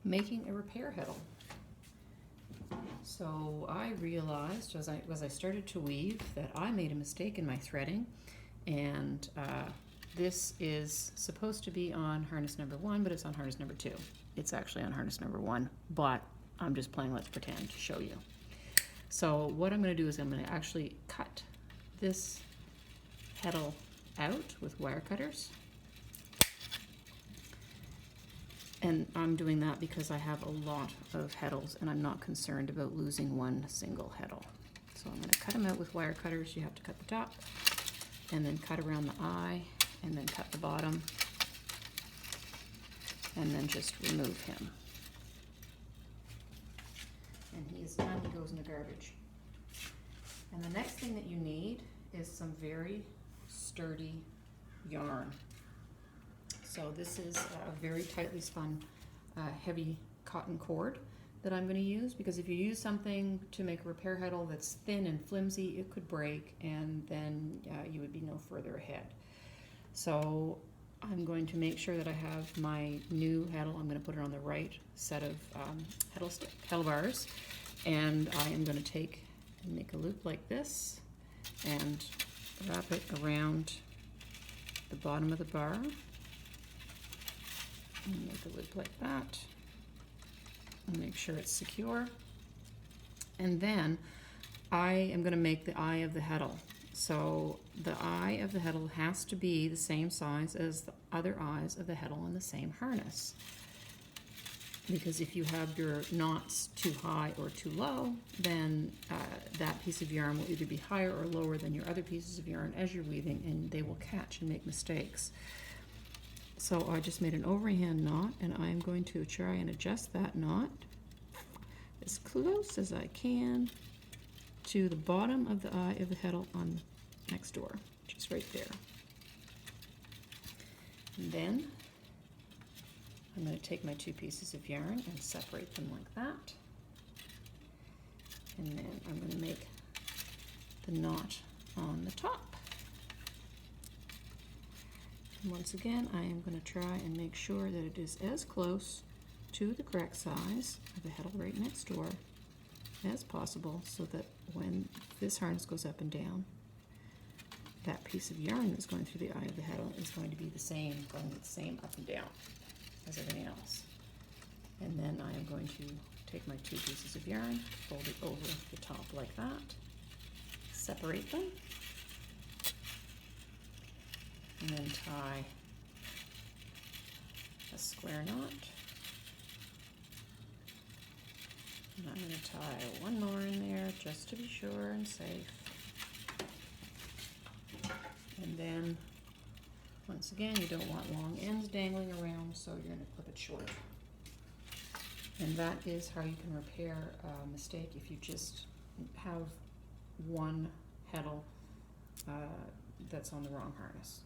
making a repair heddle. So I realized as I started to weave that I made a mistake in my threading, and this is supposed to be on harness number 1, but it's on harness number 2. It's actually on harness number 1, but I'm just playing let's pretend to show you. So what I'm going to do is I'm going to actually cut this heddle out with wire cutters. And I'm doing that because I have a lot of heddles and I'm not concerned about losing one single heddle. So I'm going to cut them out with wire cutters. You have to cut the top and then cut around the eye and then cut the bottom and then just remove him. And he is done, he goes in the garbage. And the next thing that you need is some very sturdy yarn. So this is a very tightly spun heavy cotton cord that I'm going to use, because if you use something to make a repair heddle that's thin and flimsy, it could break and then you would be no further ahead. So I'm going to make sure that I have my new heddle. I'm going to put it on the right set of heddle bars, and I am going to take and make a loop like this and wrap it around the bottom of the bar. And make a loop like that and make sure it's secure. And then I am going to make the eye of the heddle. So the eye of the heddle has to be the same size as the other eyes of the heddle in the same harness. Because if you have your knots too high or too low, then that piece of yarn will either be higher or lower than your other pieces of yarn as you're weaving, and they will catch and make mistakes. So I just made an overhand knot, and I'm going to try and adjust that knot as close as I can to the bottom of the eye of the heddle on next door, which is right there. And then I'm going to take my 2 pieces of yarn and separate them like that. And then I'm going to make the knot on the top. And once again, I am going to try and make sure that it is as close to the correct size of the heddle right next door as possible, so that when this harness goes up and down, that piece of yarn that's going through the eye of the heddle is going to be the same, going the same up and down as everything else. And then I am going to take my 2 pieces of yarn, fold it over the top like that, separate them, and then tie a square knot. And I'm going to tie one more in there just to be sure and safe. And then, once again, you don't want long ends dangling around, so you're going to clip it short. And that is how you can repair a mistake if you just have one heddle that's on the wrong harness.